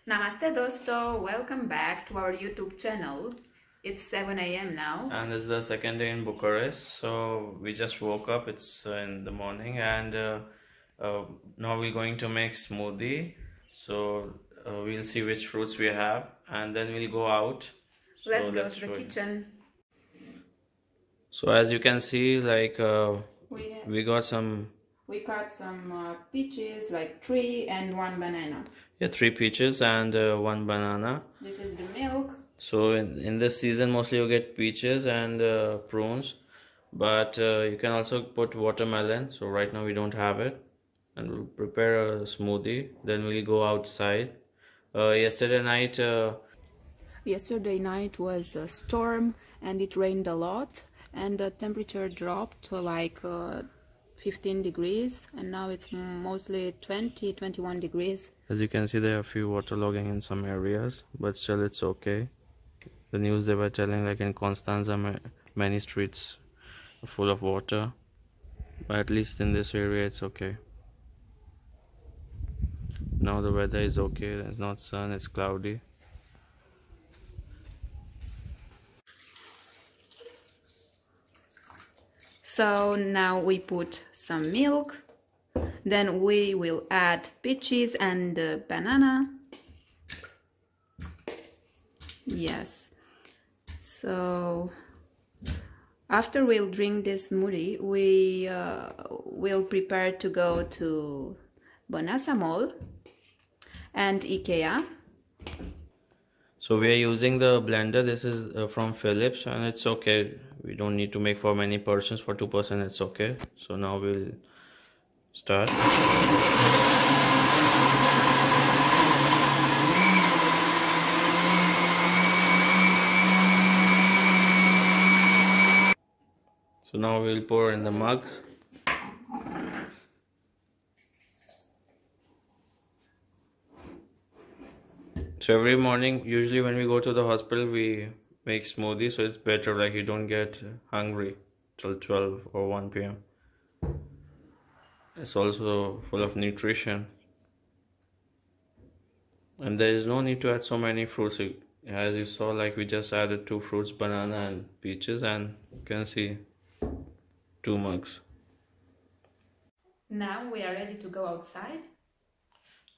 Namaste dosto, welcome back to our YouTube channel. It's 7 a.m. now. And it's the second day in Bucharest, so we just woke up, it's in the morning, and now we're going to make smoothie. So we'll see which fruits we have and then we'll go out. Let's go to the kitchen. So as you can see, like we got some peaches, like 3 and 1 banana. Yeah, 3 peaches and 1 banana. This is the milk. So in this season mostly you get peaches and prunes, but you can also put watermelon. So right now we don't have it, and we'll prepare a smoothie, then we'll go outside. Yesterday night was a storm and it rained a lot, and the temperature dropped to like 15 degrees, and now it's mostly 21 degrees. As you can see, there are a few waterlogging in some areas, but still it's okay. The news they were telling, like in Constanza, many streets are full of water, but at least in this area it's okay. Now the weather is okay, there's not sun, it's cloudy. So now we put some milk, then we will add peaches and banana. Yes. So after we'll drink this smoothie, we will prepare to go to Bonasa Mall and Ikea. So we are using the blender. This is from Philips, and it's okay. We don't need to make for many persons. For 2 persons it's okay. So now we'll start. So now we'll pour in the mugs. So every morning, usually when we go to the hospital, we make smoothies, so it's better, like you don't get hungry till 12 or 1 p.m. It's also full of nutrition. And there is no need to add so many fruits. As you saw, like we just added 2 fruits, banana and peaches, and you can see 2 mugs. Now we are ready to go outside.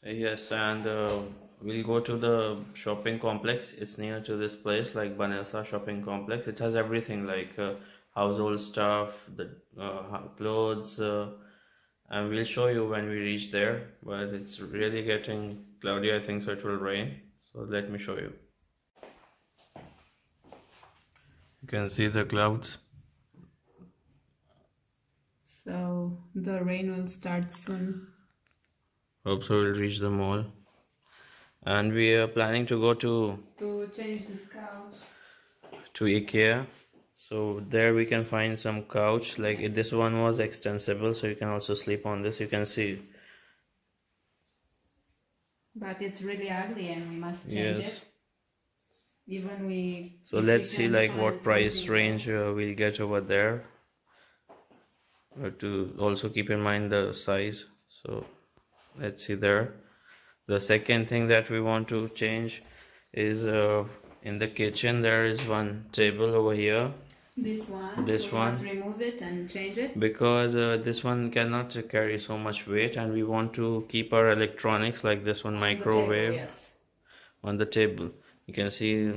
Yes, and we'll go to the shopping complex. It's near to this place, like Vanessa shopping complex. It has everything, like household stuff, the clothes, and we'll show you when we reach there. But it's really getting cloudy, I think, so it will rain. So let me show you. You can see the clouds. So the rain will start soon. Hope so we'll reach the mall. And we are planning to go to change this couch to Ikea. So there we can find some couch, like this one was extensible, so you can also sleep on this. You can see, but it's really ugly and we must change it. So let's see like what price range we'll get over there, but to also keep in mind the size. So let's see there. The second thing that we want to change is in the kitchen there is one table over here. This one. Must remove it and change it, because this one cannot carry so much weight, and we want to keep our electronics, like this one, microwave, on the table. You can see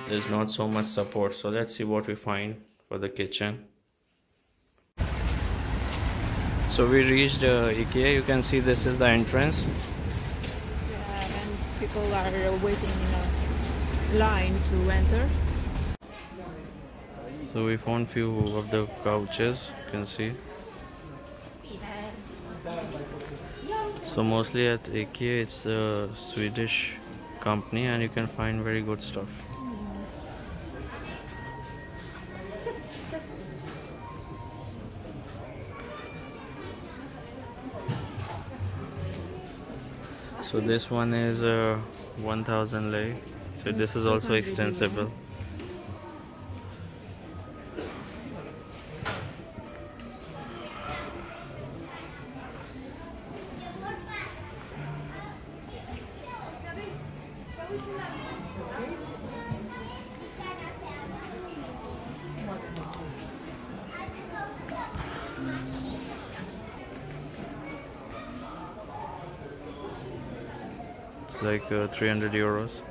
there's not so much support. So let's see what we find for the kitchen. So we reached Ikea. You can see this is the entrance. Yeah, and people are waiting in a line to enter. So we found few of the couches, you can see. So mostly at Ikea it's a Swedish company, and you can find very good stuff. So this one is 1000 lei. So this is also extensible. It's like 300 euros.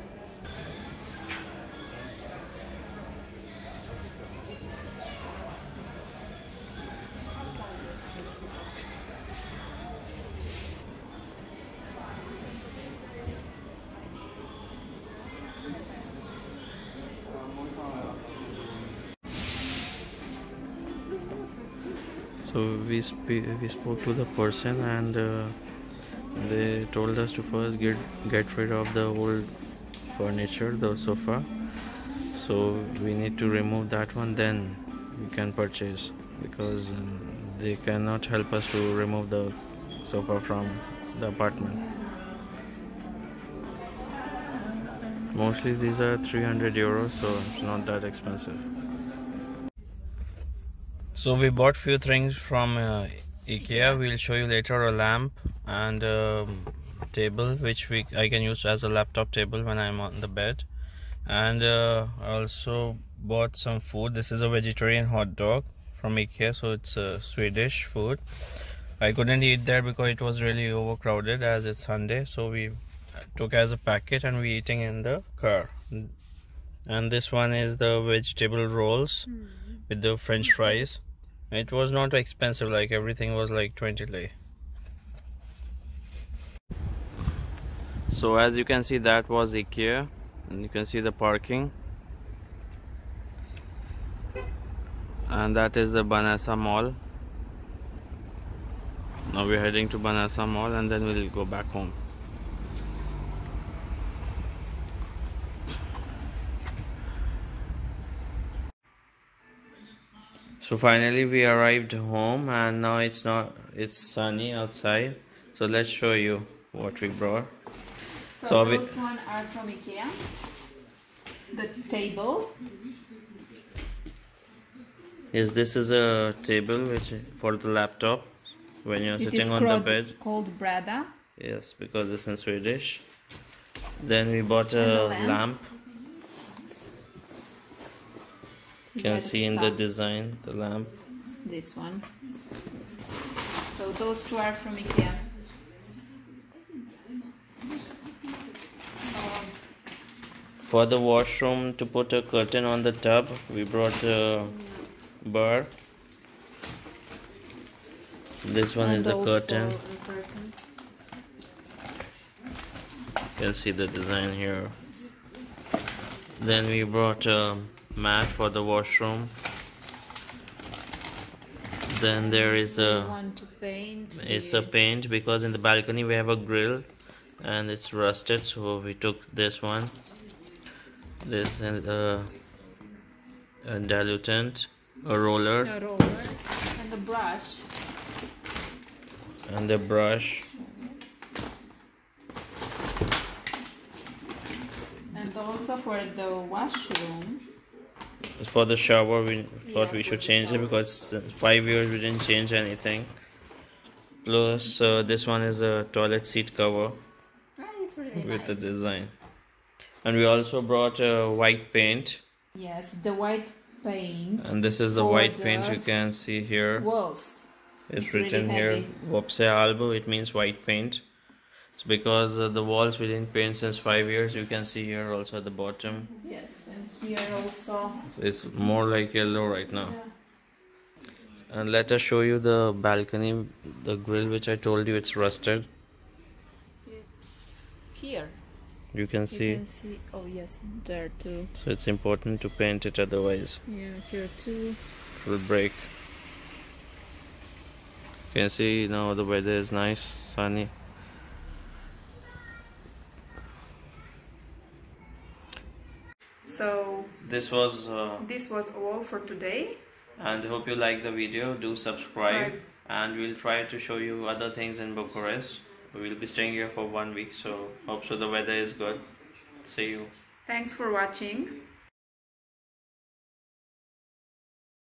So we spoke to the person, and they told us to first get rid of the old furniture, the sofa. So we need to remove that one, then we can purchase, because they cannot help us to remove the sofa from the apartment. Mostly these are 300 euros, so it's not that expensive. So we bought few things from Ikea. We'll show you later a lamp and a table which I can use as a laptop table when I'm on the bed. And I also bought some food. This is a vegetarian hot dog from Ikea, so it's a Swedish food. I couldn't eat there because it was really overcrowded as it's Sunday, so we took as a packet and we eating in the car. And this one is the vegetable rolls with the French fries. It was not expensive, like everything was like 20 lei. So as you can see, that was Ikea, and you can see the parking, and that is the Banasa Mall. Now we're heading to Banasa Mall and then we'll go back home. So finally we arrived home, and now it's sunny outside. So let's show you what we brought. So those one are from Ikea. The table. Yes, this is a table which for the laptop when you're sitting on the bed. It is called Brada. Yes, because it's in Swedish. Then we bought a lamp. You can see in the design the lamp. This one. So those two are from Ikea. For the washroom, to put a curtain on the tub, we brought a bar. This one is the curtain. You can see the design here. Then we brought a mat for the washroom. Then there is it's a paint, because in the balcony we have a grill and it's rusted, so we took this one. This is a dilutant, a roller, and the brush. And the brush. And also for the washroom. For the shower, we thought we should change it, because 5 years we didn't change anything. Plus, this one is a toilet seat cover It's really with nice. the design. And we also brought white paint. Yes, the white paint. And this is the white paint you can see here. Walls. It's written here, Vopse Albo. It means white paint. It's because the walls we didn't paint since 5 years. You can see here also at the bottom. Yes, and here also. It's more like yellow right now. Yeah. And let us show you the balcony, the grill which I told you it's rusted. It's here. You can see. You can see. Oh yes, there too. So it's important to paint it, otherwise Yeah, here too. it will break. You can see now the weather is nice, sunny. So this was all for today. And hope you like the video. Do subscribe. And we'll try to show you other things in Bucharest. We'll be staying here for 1 week, so hope so the weather is good. See you. Thanks for watching.